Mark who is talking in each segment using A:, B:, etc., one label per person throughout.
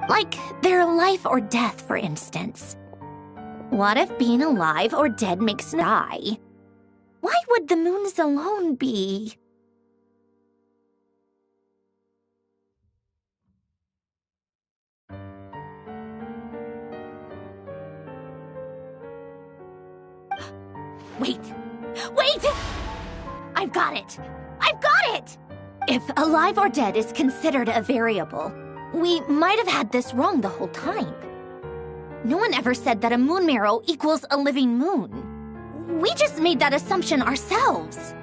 A: Like their life or death, for instance. What if being alive or dead makes them die? Why would the moons alone be? Wait! Wait! I've got it! I've got it! If alive or dead is considered a variable, we might have had this wrong the whole time. No one ever said that a moon marrow equals a living moon. We just made that assumption ourselves.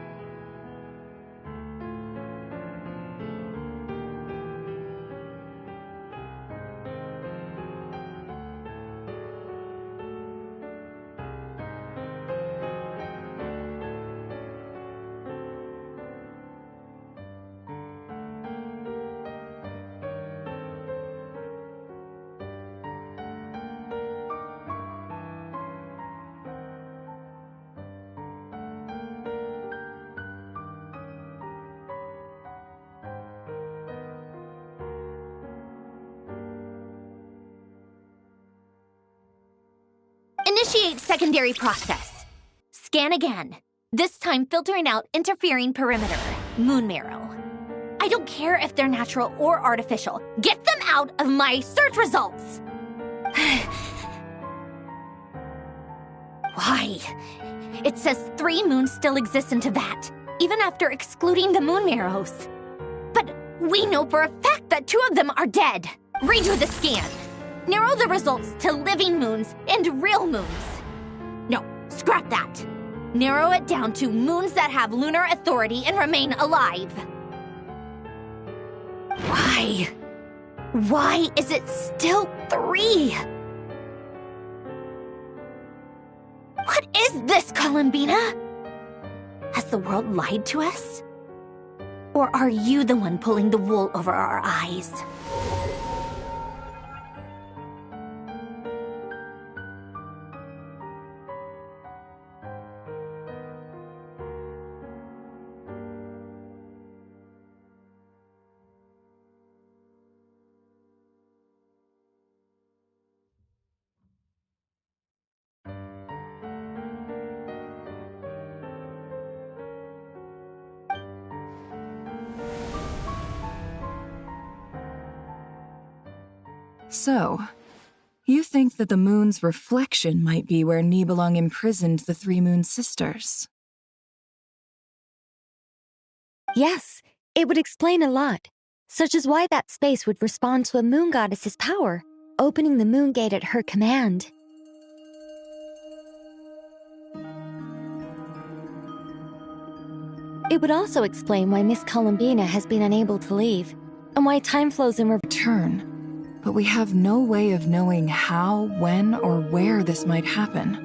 A: Initiate secondary process. Scan again. This time filtering out interfering perimeter, moon marrow. I don't care if they're natural or artificial. Get them out of my search results! Why? It says 3 moons still exist in Tibet, even after excluding the moon marrows. But we know for a fact that 2 of them are dead. Redo the scan. Narrow the results to living moons and real moons. No, scrap that. Narrow it down to moons that have lunar authority and remain alive. Why? Why is it still 3? What is this, Columbina? Has the world lied to us? Or are you the one pulling the wool over our eyes?
B: So, you think that the moon's reflection might be where Nibelung imprisoned the 3 moon sisters?
C: Yes, it would explain a lot, such as why that space would respond to a moon goddess's power, opening the moon gate at her command. It would also explain why Miss Columbina has been unable to leave, and why time flows in
B: return. But we have no way of knowing how, when, or where this might happen.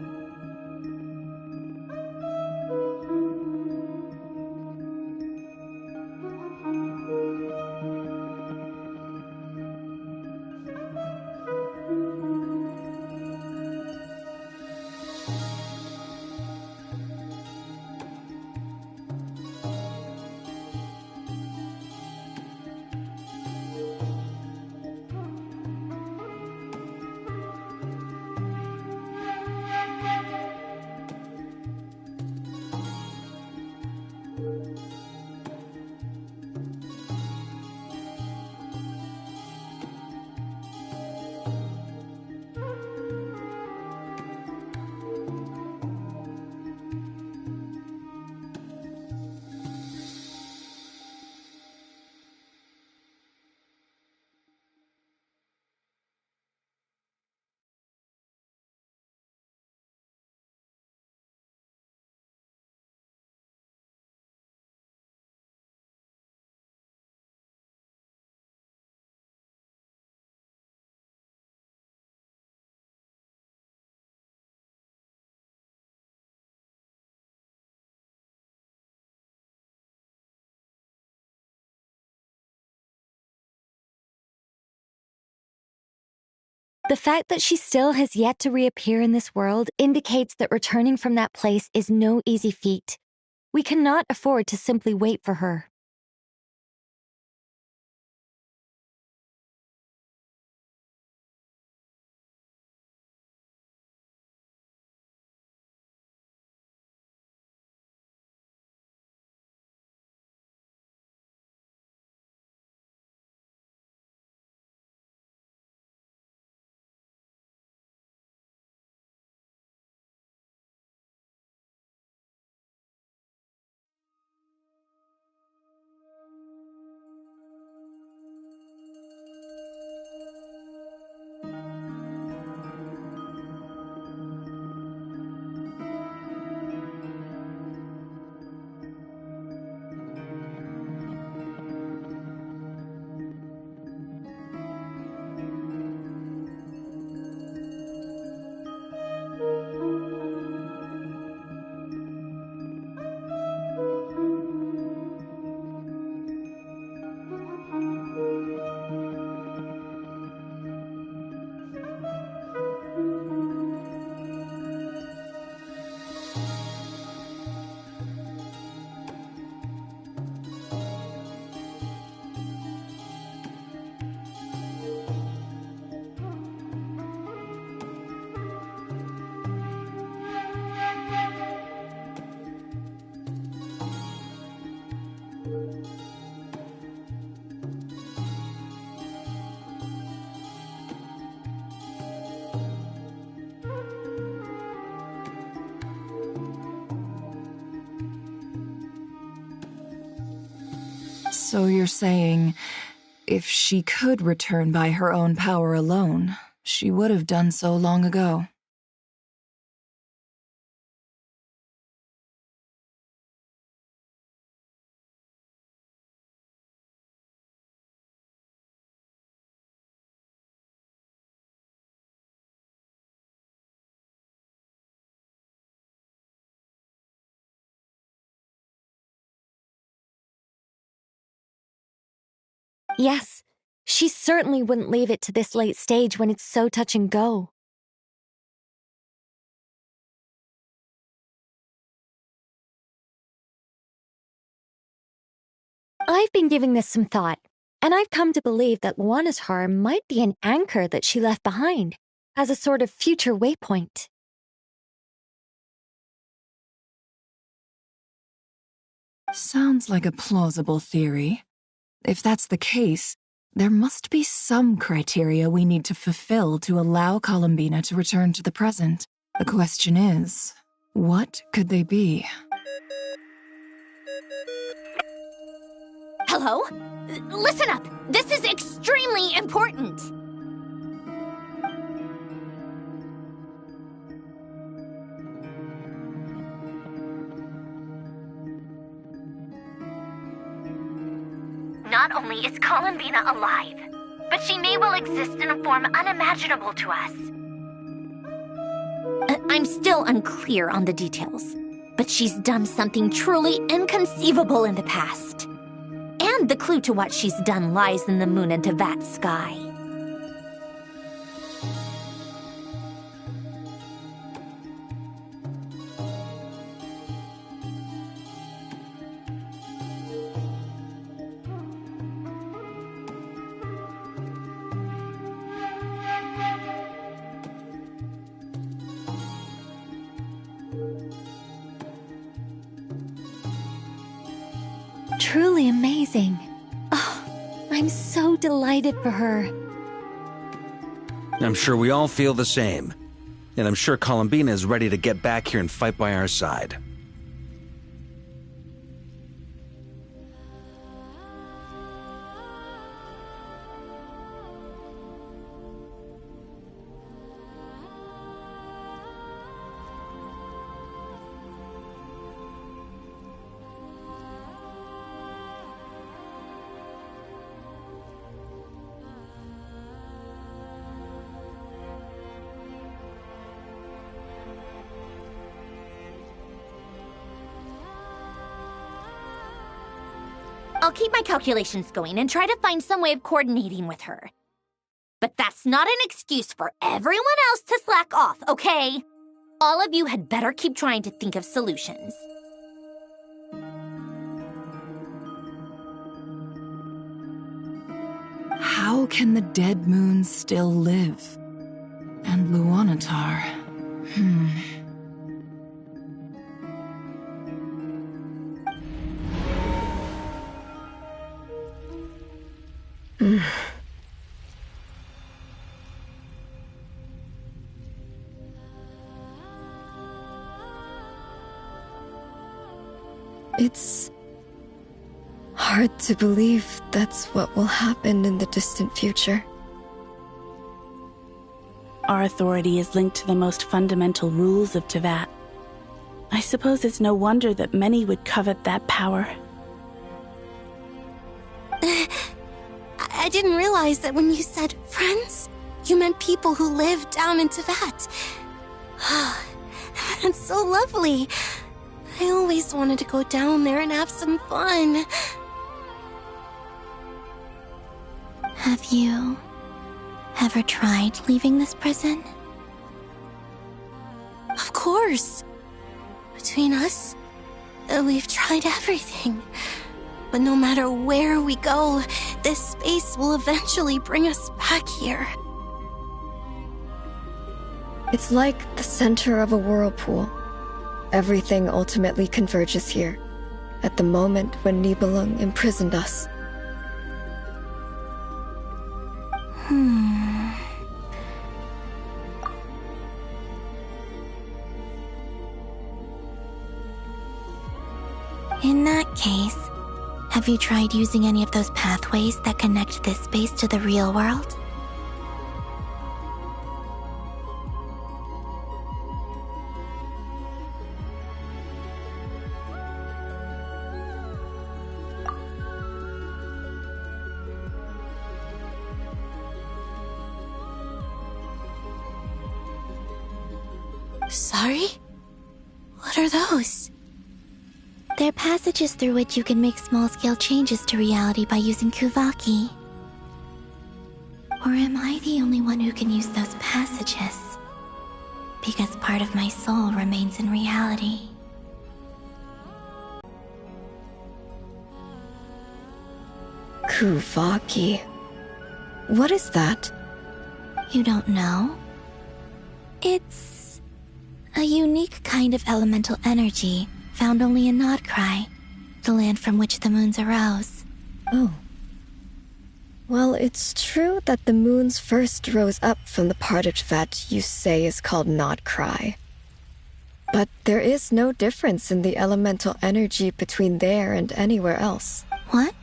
C: The fact that she still has yet to reappear in this world indicates that returning from that place is no easy feat. We cannot afford to simply wait for her.
B: So you're saying, if she could return by her own power alone, she would have done so long ago.
C: Yes, she certainly wouldn't leave it to this late stage when it's so touch and go. I've been giving this some thought, and I've come to believe that Luana's harm might be an anchor that she left behind, as a sort of future waypoint.
B: Sounds like a plausible theory. If that's the case, there must be some criteria we need to fulfill to allow Columbina to return to the present. The question is, what could they be?
A: Hello? Listen up! This is extremely important! Not only is Columbina alive, but she may well exist in a form unimaginable to us. I'm still unclear on the details, but she's done something truly inconceivable in the past. And the clue to what she's done lies in the moon and Tevat's sky.
C: Truly amazing. Oh, I'm so delighted for her.
D: I'm sure we all feel the same. And I'm sure Columbina is ready to get back here and fight by our side.
A: I'll keep my calculations going and try to find some way of coordinating with her. But that's not an excuse for everyone else to slack off, okay? All of you had better keep trying to think of solutions.
B: How can the dead moon still live? And Luanatar...
E: It's hard to believe that's what will happen in the distant future.
F: Our authority is linked to the most fundamental rules of Tevat. I suppose it's no wonder that many would covet that power.
G: I didn't realize that when you said friends, you meant people who live down in Tevat. That's so lovely. I always wanted to go down there and have some fun. Have you ever tried leaving this prison? Of course. Between us, we've tried everything. But no matter where we go, this space will eventually bring us back here.
E: It's like the center of a whirlpool. Everything ultimately converges here, at the moment when Nibelung imprisoned us.
G: In that case, Have you tried using any of those pathways that connect this space to the real world? Sorry? What are those? They're passages through which you can make small-scale changes to reality by using Kuvaki. Or am I the only one who can use those passages? Because part of my soul remains in reality.
E: Kuvaki. What is that?
G: You don't know? It's a unique kind of elemental energy found only in Nodcry, the land from which the moons arose.
E: Oh. Well, it's true that the moons first rose up from the part of Tvet you say is called Nodcry. But there is no difference in the elemental energy between there and anywhere else.
G: What?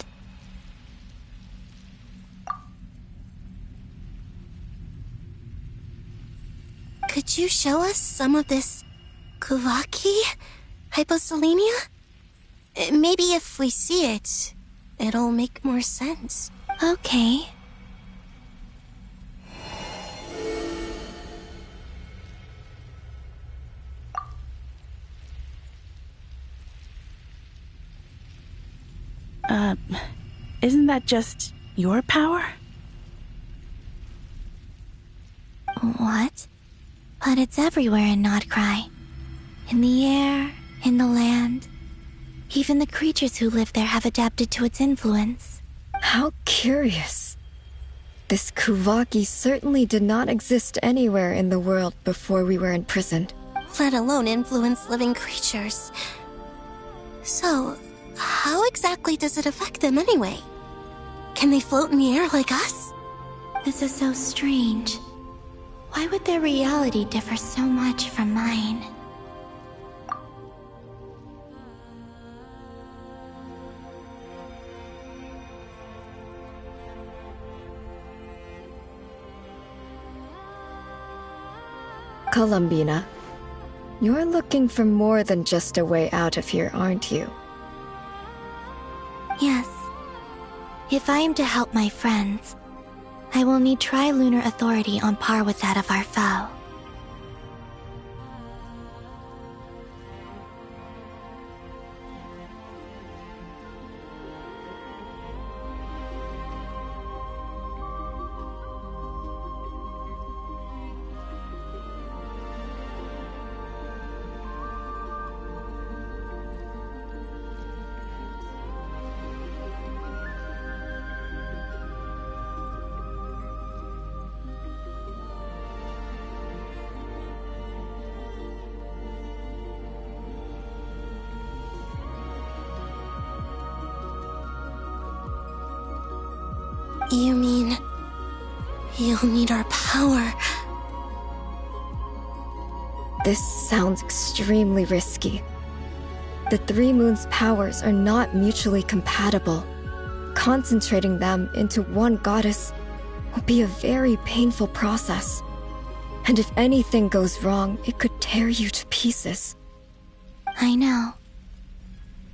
G: Could you show us some of this Kuvaki? Hyposelenia? Maybe if we see it, it'll make more sense. Okay.
F: Isn't that just your power?
G: What? But it's everywhere in Nodcry. In the air, in the land. Even the creatures who live there have adapted to its influence.
E: How curious. This Kuvaki certainly did not exist anywhere in the world before we were imprisoned.
G: Let alone influence living creatures. So, how exactly does it affect them anyway? Can they float in the air like us? This is so strange. Why would their reality differ so much from mine?
E: Columbina, you're looking for more than just a way out of here, aren't you?
G: Yes. If I am to help my friends, I will need tri-lunar authority on par with that of our foe. You mean... you'll need our power?
E: This sounds extremely risky. The Three Moons' powers are not mutually compatible. Concentrating them into one goddess will be a very painful process. And if anything goes wrong, it could tear you to pieces.
G: I know.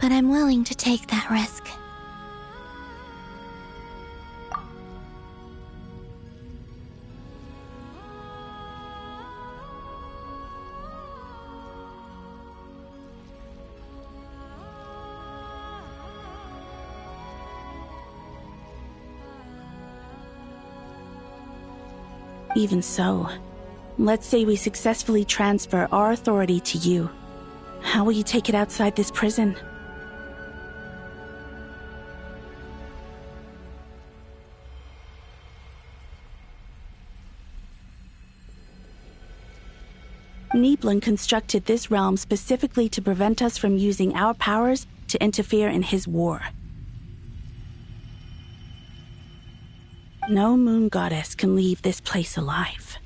G: But I'm willing to take that risk.
F: Even so, let's say we successfully transfer our authority to you. How will you take it outside this prison? Niblin constructed this realm specifically to prevent us from using our powers to interfere in his war. No moon goddess can leave this place alive.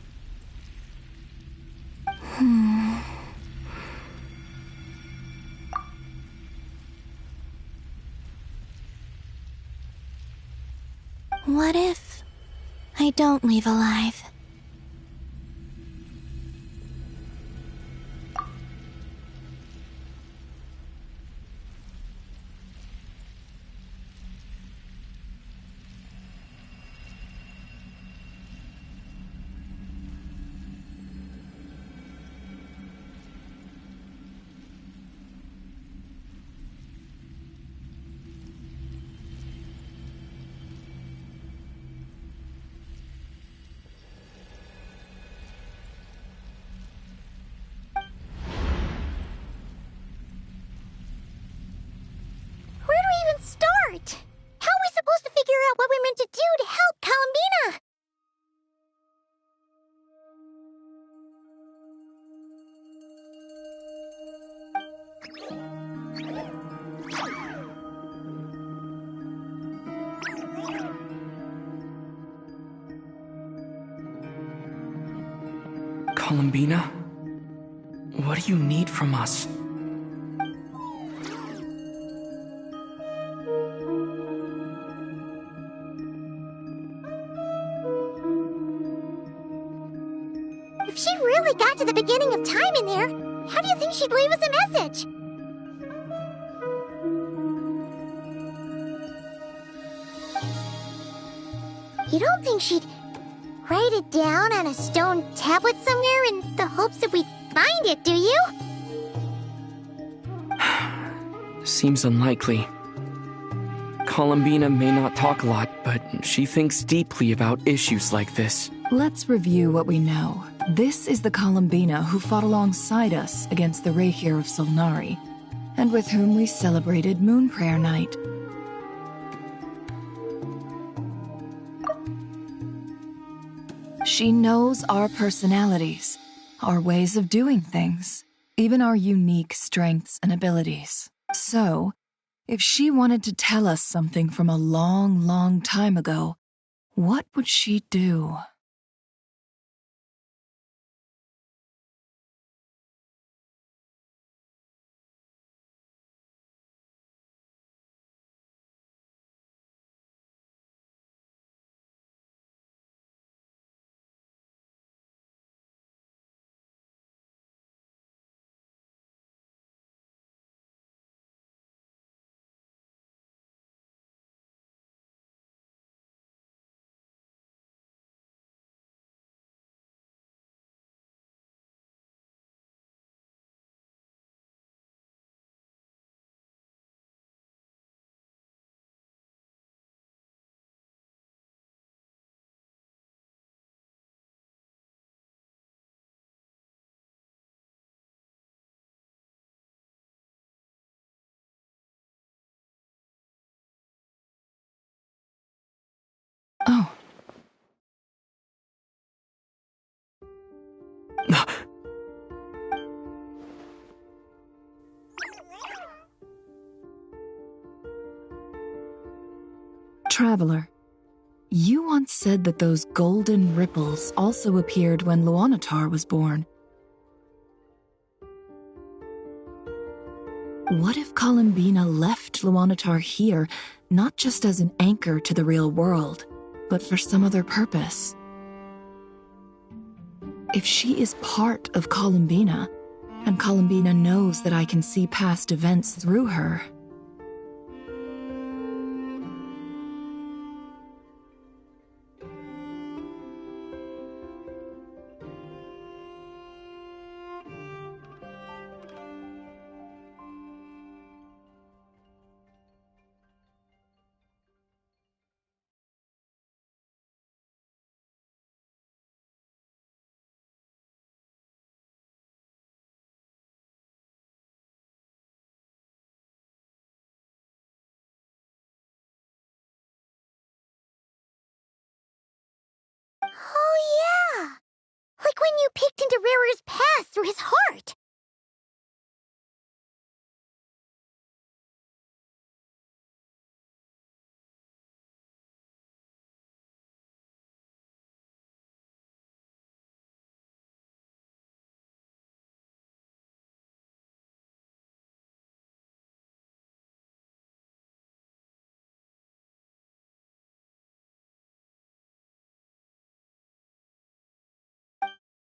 G: What if I don't leave alive? Where do we even start? How are we supposed to figure out what we're meant to do to help Columbina?
H: Columbina? What do you need from us?
G: If she really got to the beginning of time in there, how do you think she'd leave us a message? You don't think she'd write it down on a stone tablet somewhere in the hopes that we'd find it, do you?
H: Seems unlikely. Columbina may not talk a lot, but she thinks deeply about issues like this.
B: Let's review what we know. This is the Columbina who fought alongside us against the Rahyr of Solnari, and with whom we celebrated Moon Prayer Night. She knows our personalities, our ways of doing things, even our unique strengths and abilities. So, if she wanted to tell us something from a long, long time ago, what would she do? Oh. Traveler, you once said that those golden ripples also appeared when Luanatar was born. What if Columbina left Luanatar here, not just as an anchor to the real world, but for some other purpose? If she is part of Columbina, and Columbina knows that I can see past events through her,
G: Oh yeah! Like when you peeked into Rarer's past through his heart!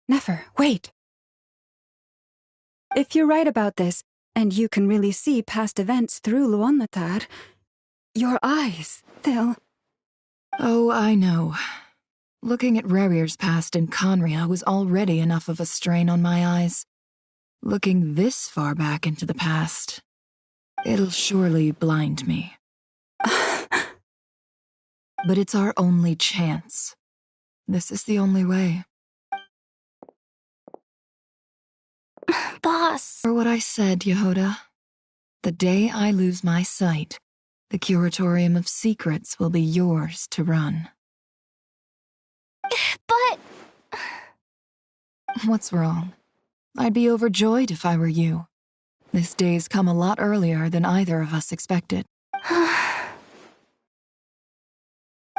I: Never, wait. If you're right about this, and you can really see past events through Luonlatar, your eyes, they'll...
B: Oh, I know. Looking at Rerir's past in Conria was already enough of a strain on my eyes. Looking this far back into the past, it'll surely blind me. But it's our only chance. This is the only way.
A: Boss.
B: For what I said, Yehoda. The day I lose my sight, the Curatorium of Secrets will be yours to run.
A: But...
B: What's wrong? I'd be overjoyed if I were you. This day's come a lot earlier than either of us expected.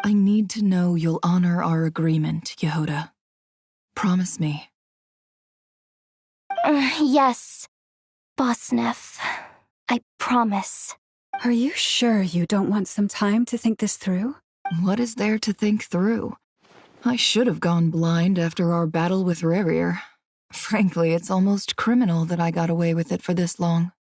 B: I need to know you'll honor our agreement, Yehoda. Promise me.
A: Yes, Boss Neff. I promise.
I: Are you sure you don't want some time to think this through?
B: What is there to think through? I should have gone blind after our battle with Rerir. Frankly, it's almost criminal that I got away with it for this long.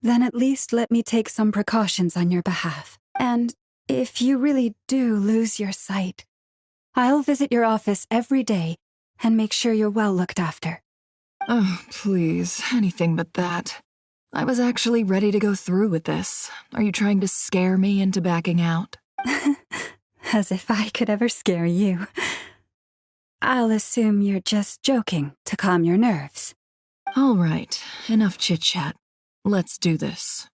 I: Then at least let me take some precautions on your behalf. And if you really do lose your sight, I'll visit your office every day and make sure you're well looked after.
B: Oh, please, anything but that. I was actually ready to go through with this. Are you trying to scare me into backing out?
I: As if I could ever scare you. I'll assume you're just joking to calm your nerves.
B: All right, enough chit-chat. Let's do this.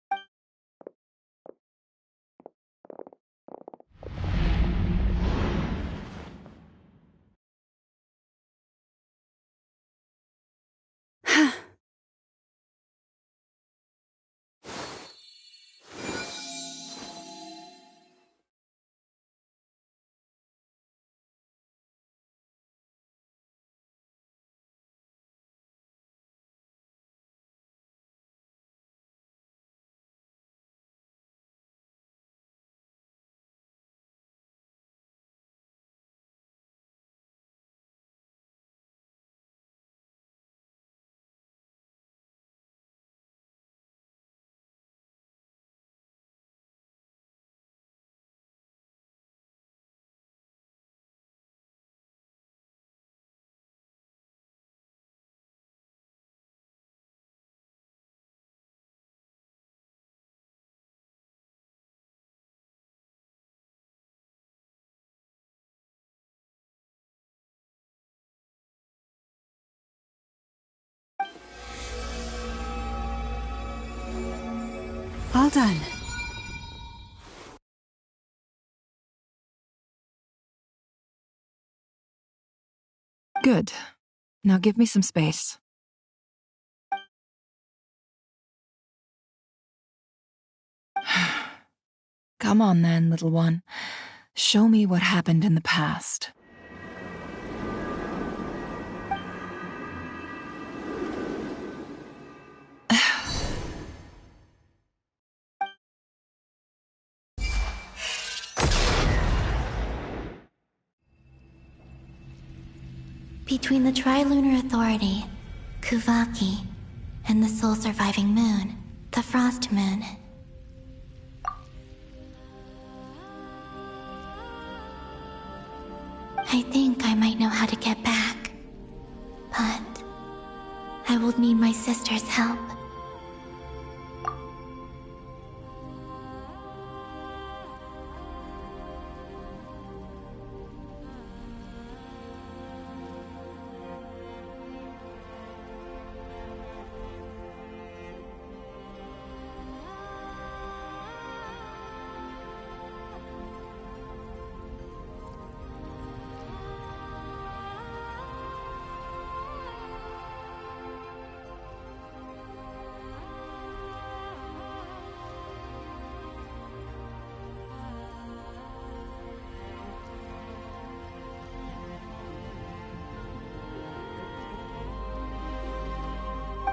I: All done.
B: Good. Now give me some space. Come on then, little one. Show me what happened in the past.
G: Between the Trilunar Authority, Kuvaki, and the sole surviving moon, the Frost Moon. I think I might know how to get back, but I will need my sister's help.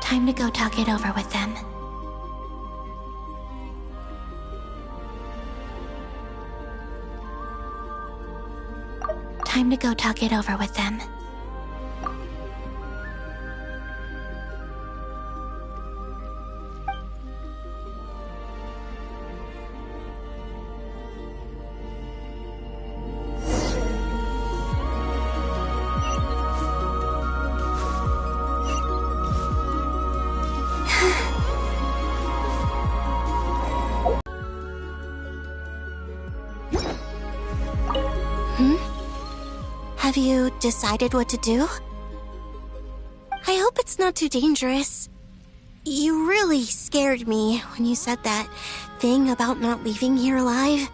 G: Time to go talk it over with them. Time to go talk it over with them. Have you decided what to do? I hope it's not too dangerous. You really scared me when you said that thing about not leaving here alive.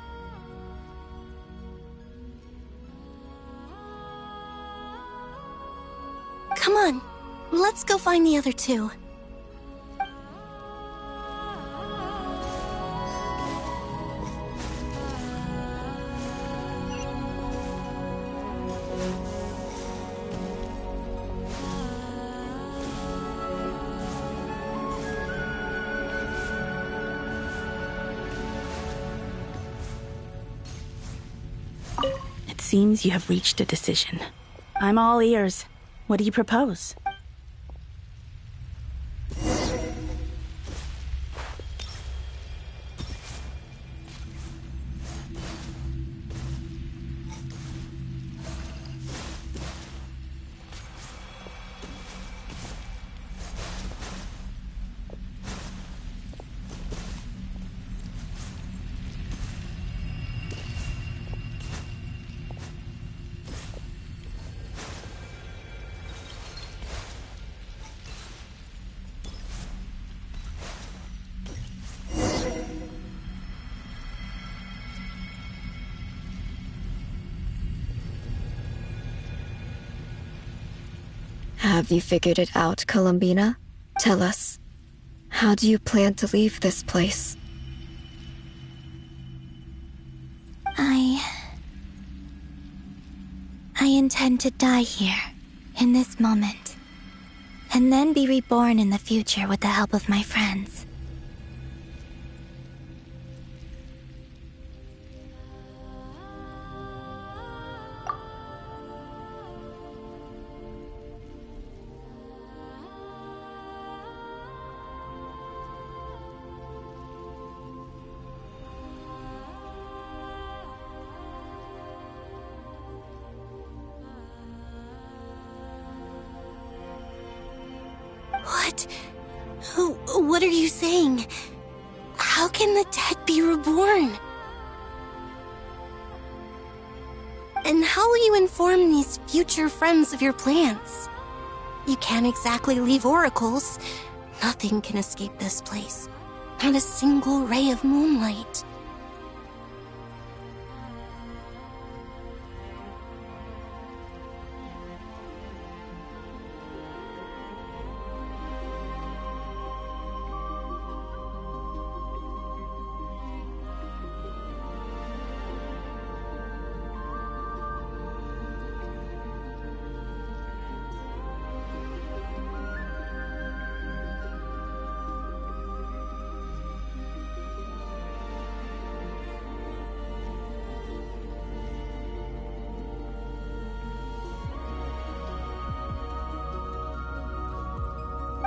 G: Come on, let's go find the other two.
F: It seems you have reached a decision. I'm all ears. What do you propose?
E: Have you figured it out, Columbina? Tell us. How do you plan to leave this place?
C: I intend to die here, in this moment, and then be reborn in the future with the help of my friends.
G: What are you saying? How can the dead be reborn? And how will you inform these future friends of your plans? You can't exactly leave oracles. Nothing can escape this place. Not a single ray of moonlight.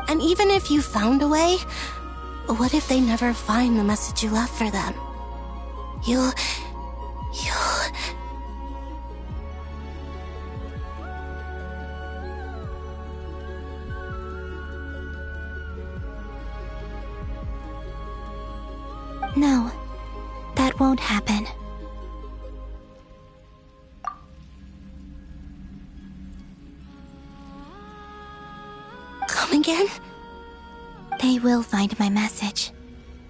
G: And even if you found a way, what if they never find the message you left for them? You'll...
C: No, that won't happen.
G: Come again?
C: They will find my message.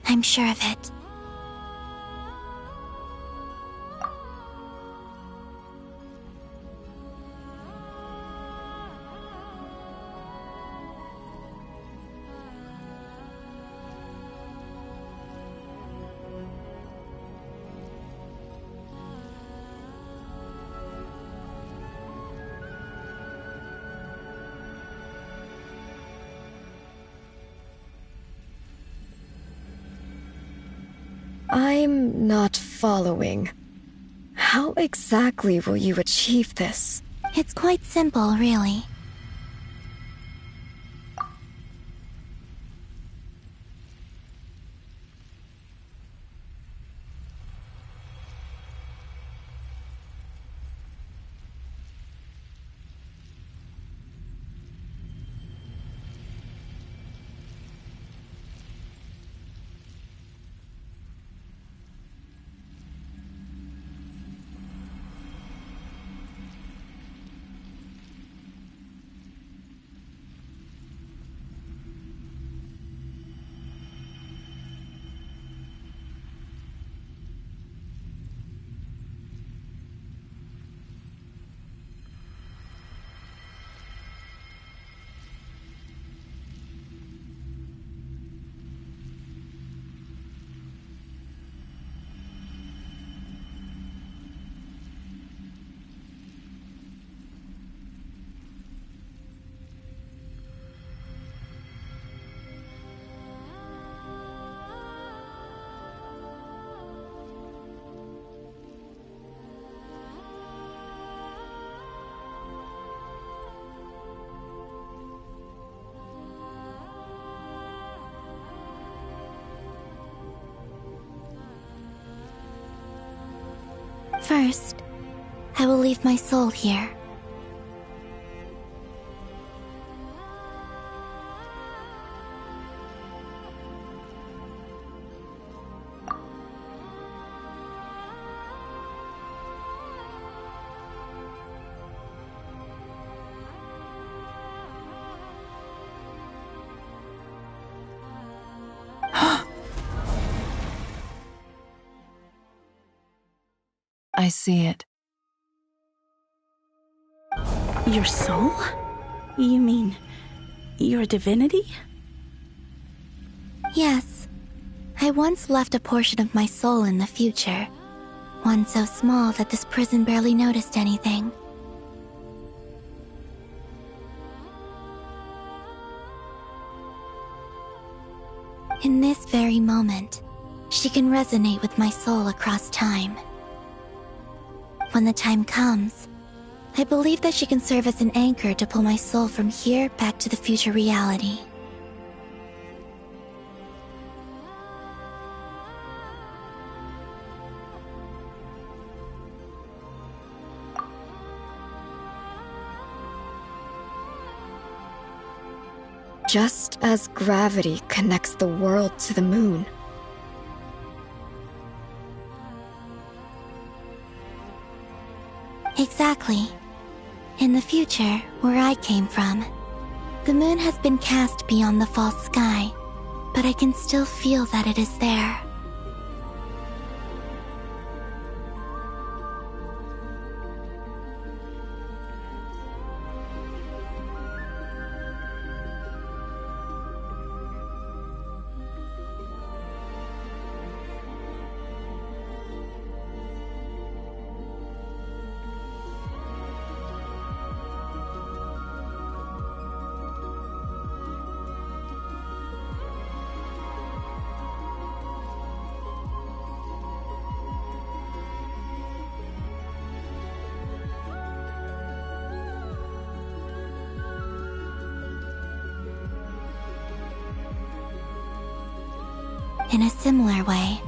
C: I'm sure of it.
E: I'm not following. How exactly will you achieve this?
C: It's quite simple, really.
G: First, I will leave my soul here.
B: I see it.
F: Your soul? You mean your divinity?
G: Yes. I once left a portion of my soul in the future. One so small that this prison barely noticed anything. In this very moment, she can resonate with my soul across time. When the time comes, I believe that she can serve as an anchor to pull my soul from here back to the future reality.
E: Just as gravity connects the world to the moon.
G: Exactly. In the future, where I came from, the moon has been cast beyond the false sky, but I can still feel that it is there. In a similar way,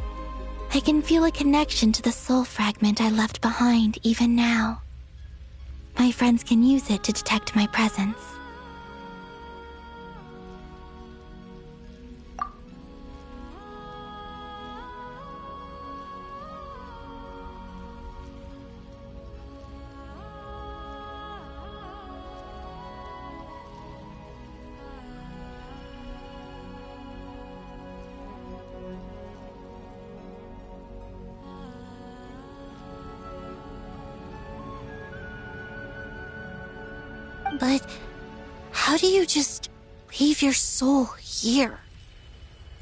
G: I can feel a connection to the soul fragment I left behind even now. My friends can use it to detect my presence. But how do you just leave your soul here?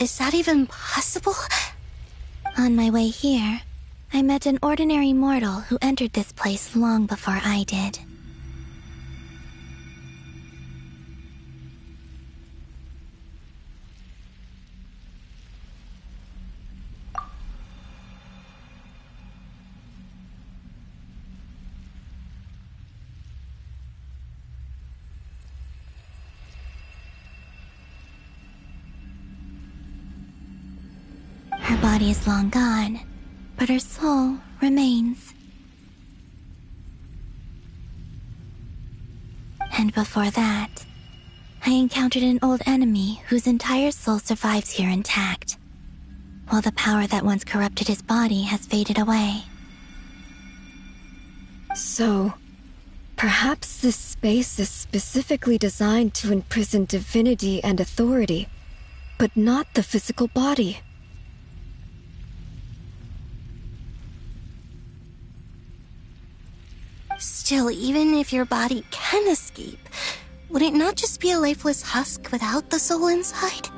G: Is that even possible? On my way here, I met an ordinary mortal who entered this place long before I did. Her body is long gone, but her soul remains. And before that, I encountered an old enemy whose entire soul survives here intact, while the power that once corrupted his body has faded away.
E: So, perhaps this space is specifically designed to imprison divinity and authority, but not the physical body.
G: Still, even if your body can escape, would it not just be a lifeless husk without the soul inside?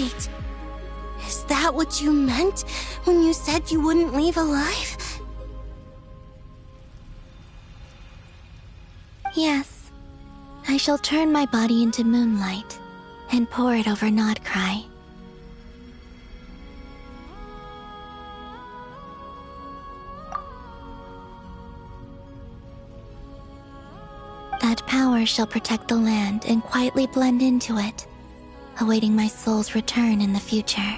G: Wait, is that what you meant when you said you wouldn't leave alive?
C: Yes. I shall turn my body into moonlight and pour it over Nodcry. That power shall protect the land and quietly blend into it, awaiting my soul's return in the future.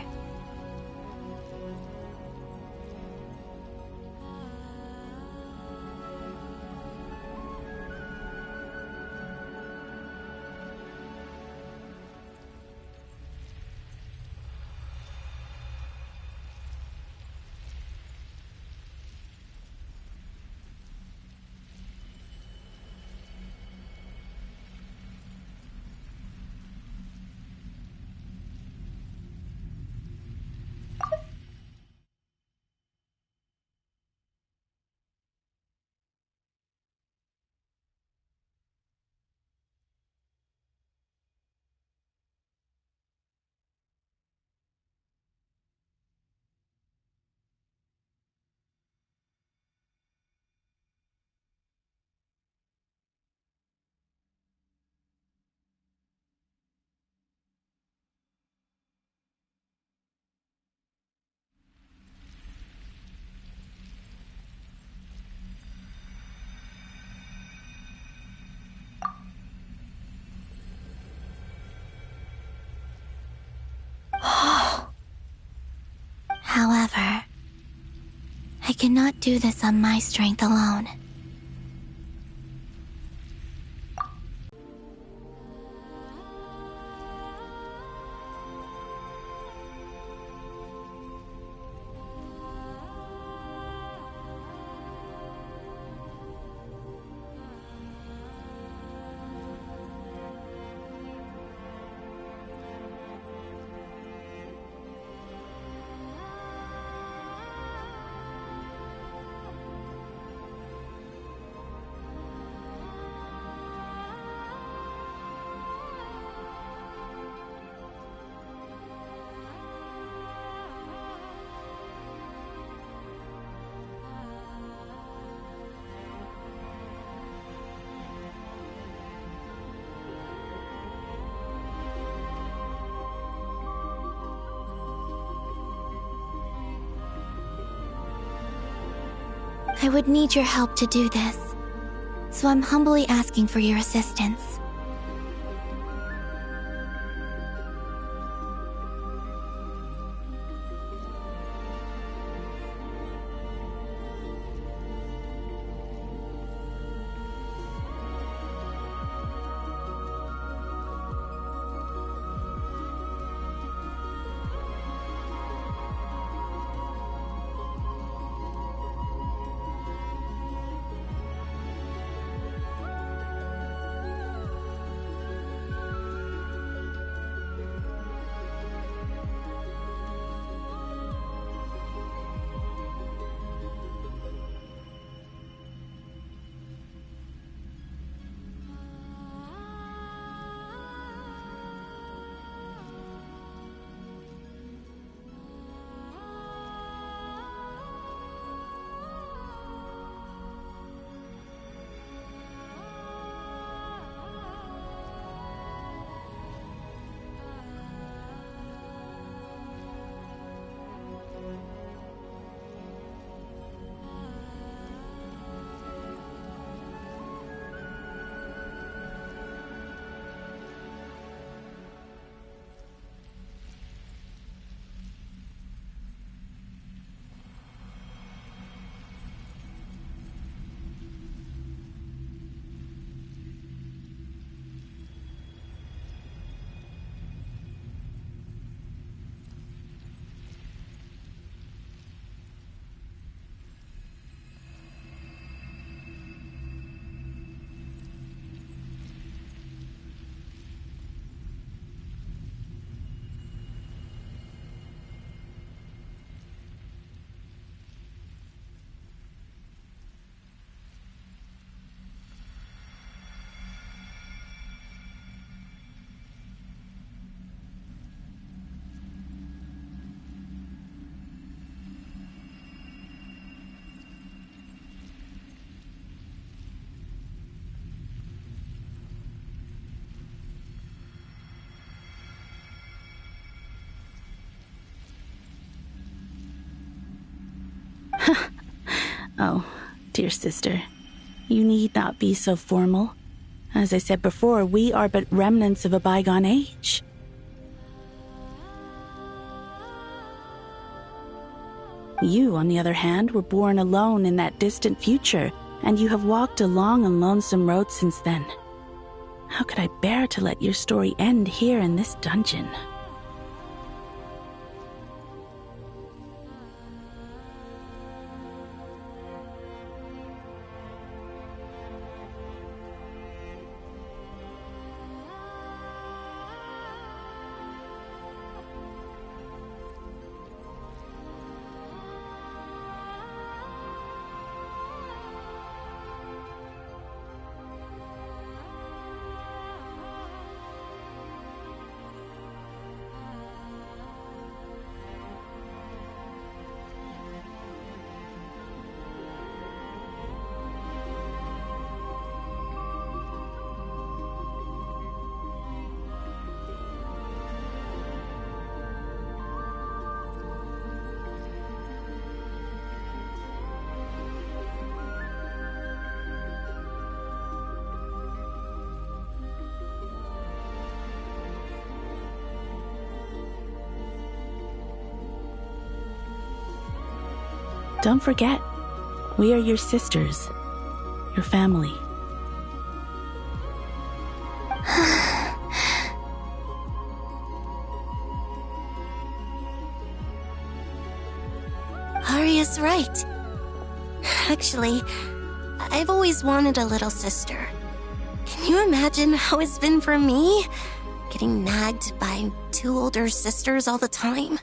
C: However, I cannot do this on my strength alone. I would need your help to do this, so I'm humbly asking for your assistance.
F: Oh, dear sister, you need not be so formal. As I said before, we are but remnants of a bygone age. You, on the other hand, were born alone in that distant future, and you have walked a long and lonesome road since then. How could I bear to let your story end here in this dungeon? Don't forget, we are your sisters, your family.
G: Arya's right. Actually, I've always wanted a little sister. Can you imagine how it's been for me? Getting nagged by 2 older sisters all the time?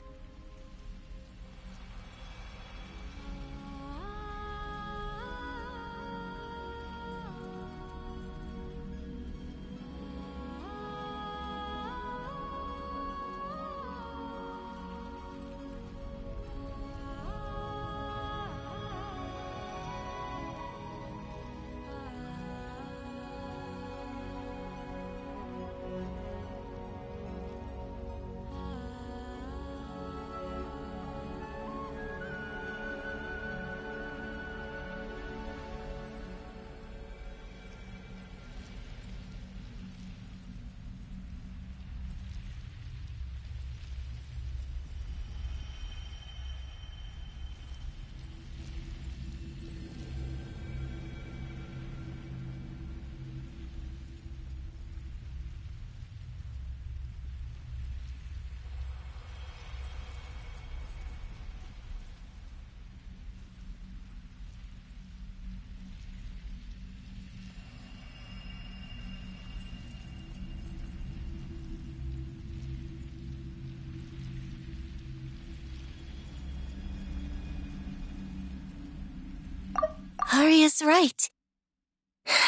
G: Arya's right.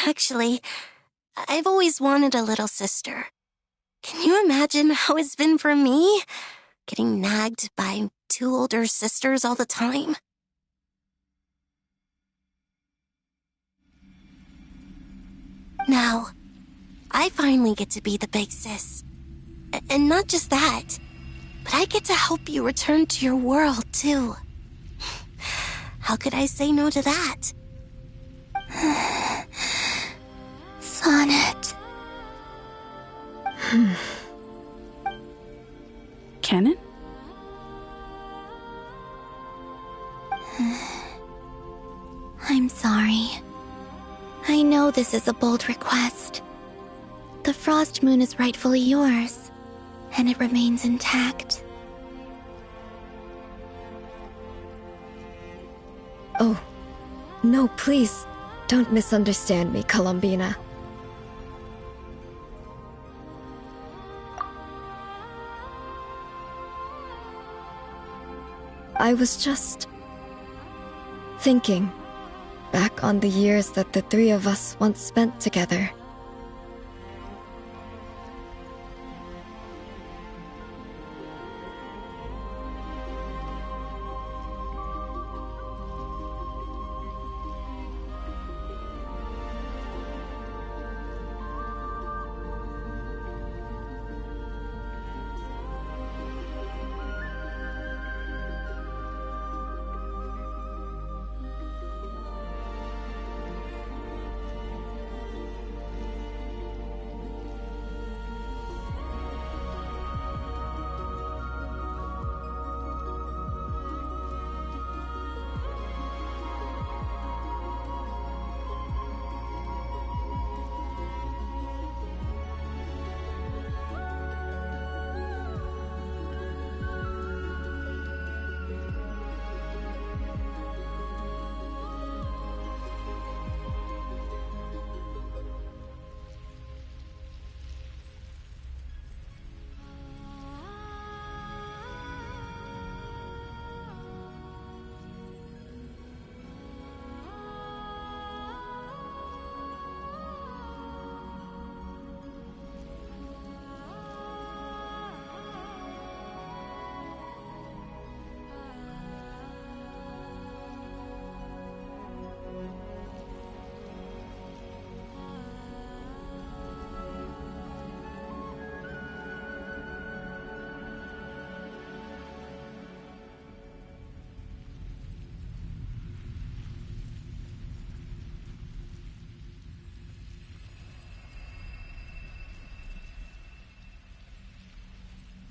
G: Actually, I've always wanted a little sister. Can you imagine how it's been for me? Getting nagged by 2 older sisters all the time? Now, I finally get to be the big sis. And not just that, but I get to help you return to your world, too. How could I say no to that?
A: Sonnet.
F: Canon?
A: I'm sorry. I know this is a bold request. The Frost Moon is rightfully yours, and it remains intact.
E: Oh, no, please, don't misunderstand me, Columbina. I was just thinking back on the years that the 3 of us once spent together.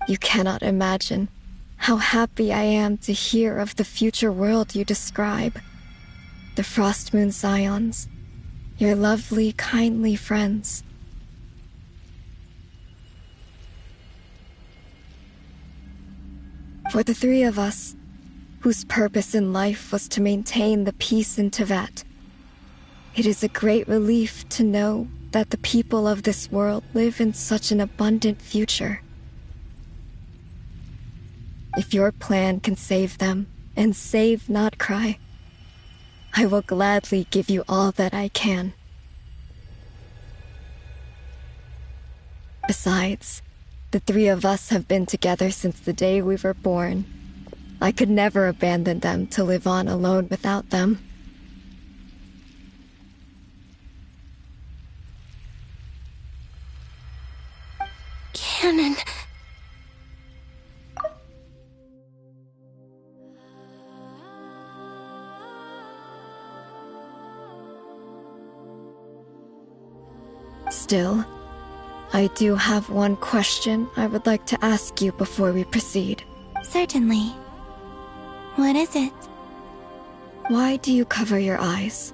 E: You cannot imagine how happy I am to hear of the future world you describe. The Frostmoon Scions, your lovely, kindly friends. For the three of us, whose purpose in life was to maintain the peace in Teyvat, it is a great relief to know that the people of this world live in such an abundant future. If your plan can save them, and save not cry, I will gladly give you all that I can. Besides, the three of us have been together since the day we were born. I could never abandon them to live on alone without them.
G: Cannon.
E: Still, I do have one question I would like to ask you before we proceed.
G: Certainly. What is it?
E: Why do you cover your eyes?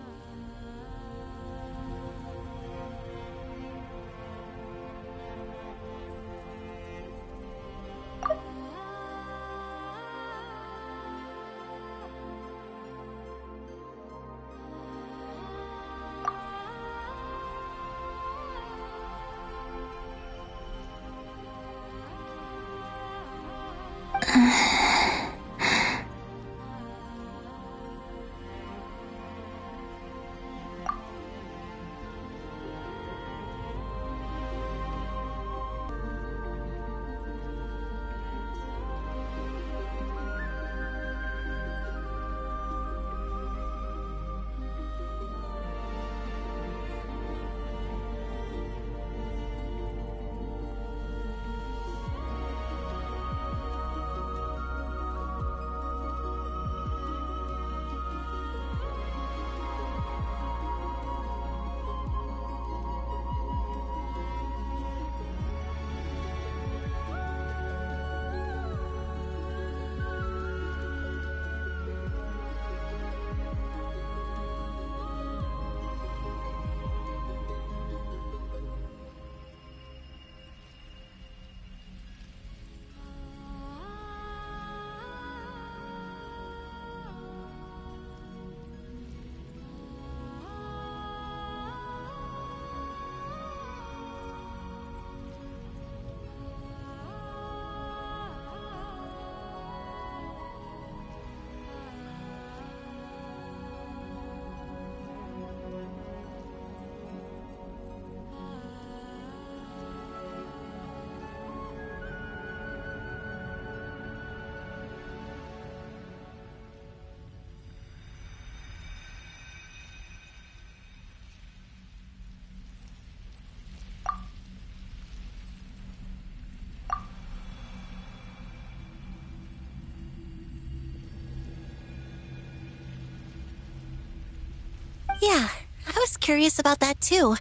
G: Yeah, I was curious about that too.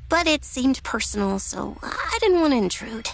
G: But it seemed personal, so I didn't want to intrude.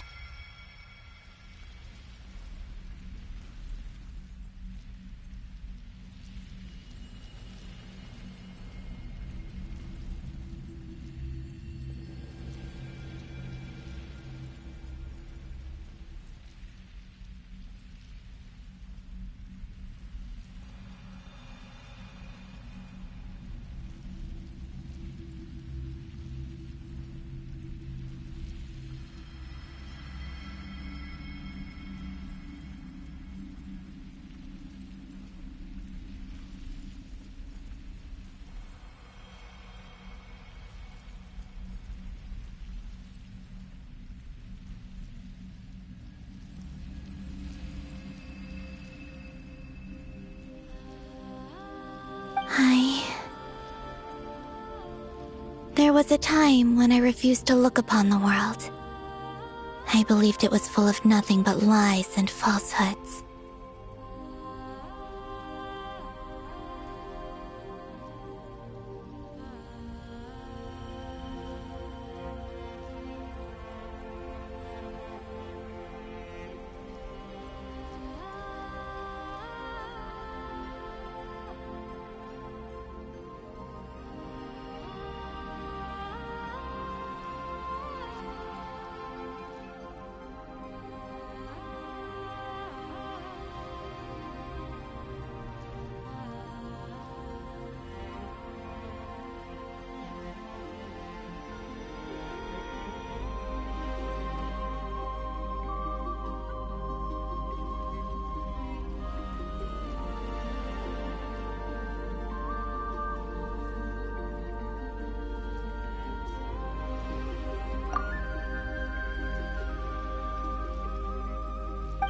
J: There was a time when I refused to look upon the world. I believed it was full of nothing but lies and falsehoods.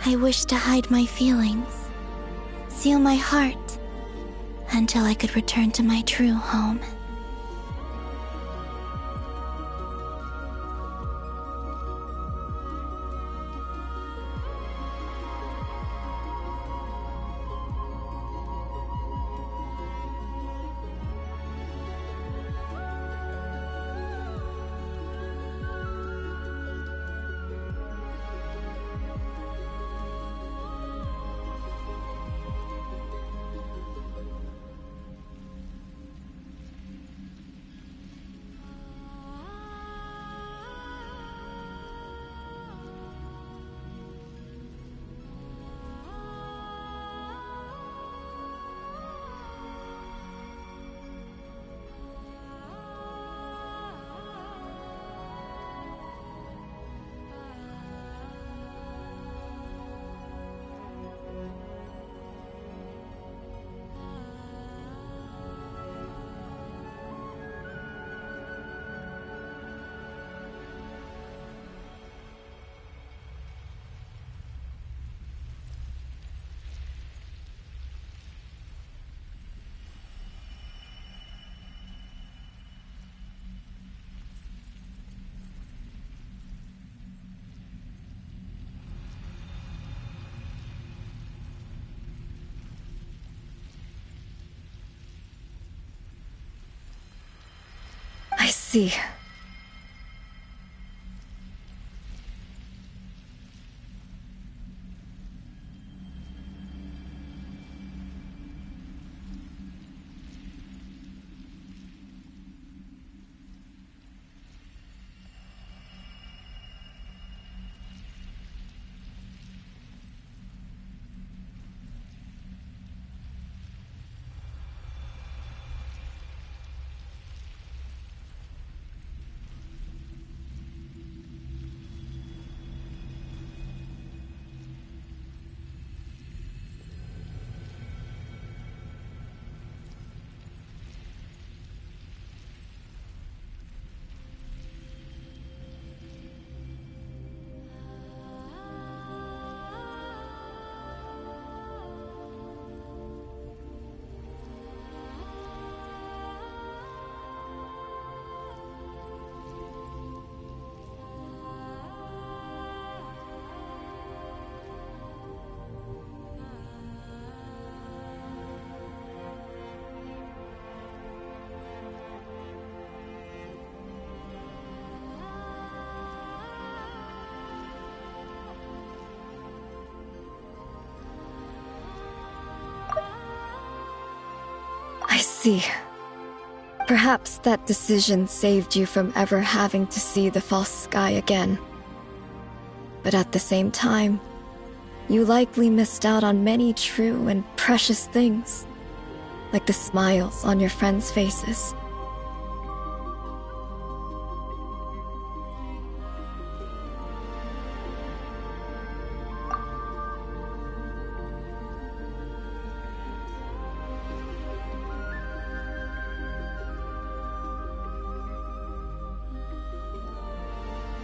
J: I wished to hide my feelings, seal my heart, until I could return to my true home.
E: I see. I see. Perhaps that decision saved you from ever having to see the false sky again. But at the same time, you likely missed out on many true and precious things, like the smiles on your friends' faces.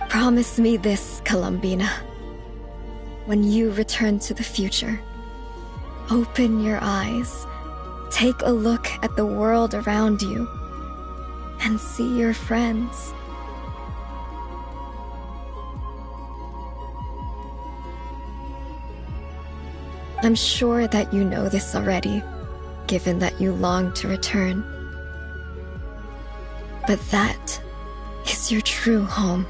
E: Promise me this, Columbina. When you return to the future, open your eyes, take a look at the world around you, and see your friends. I'm sure that you know this already, given that you long to return. But that is your true home.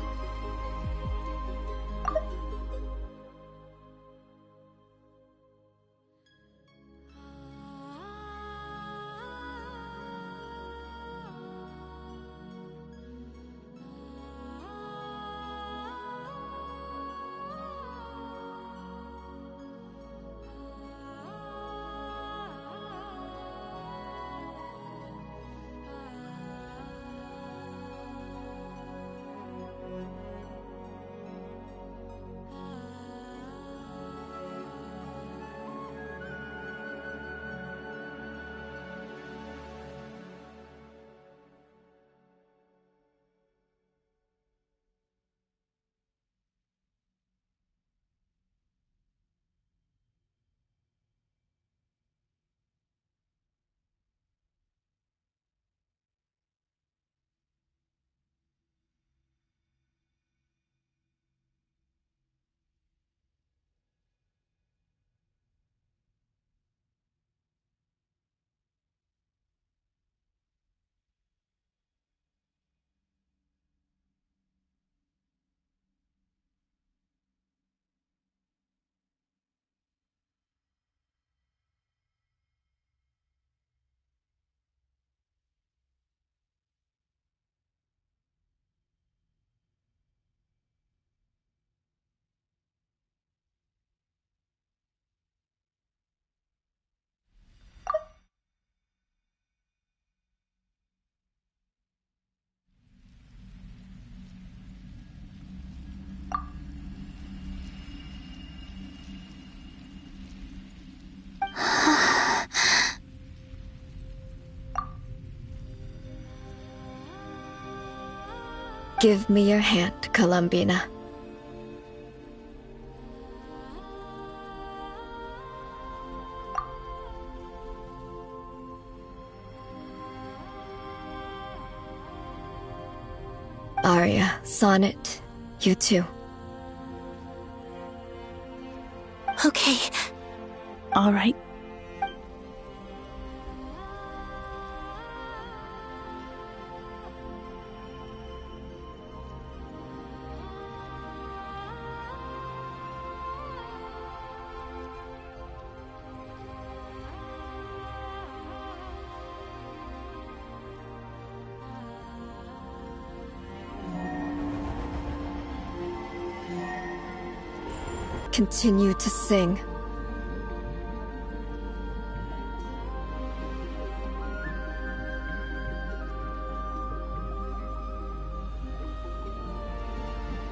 E: Give me your hand, Columbina. Arya, Sonnet, you too.
G: Okay.
F: All right.
E: Continue to sing.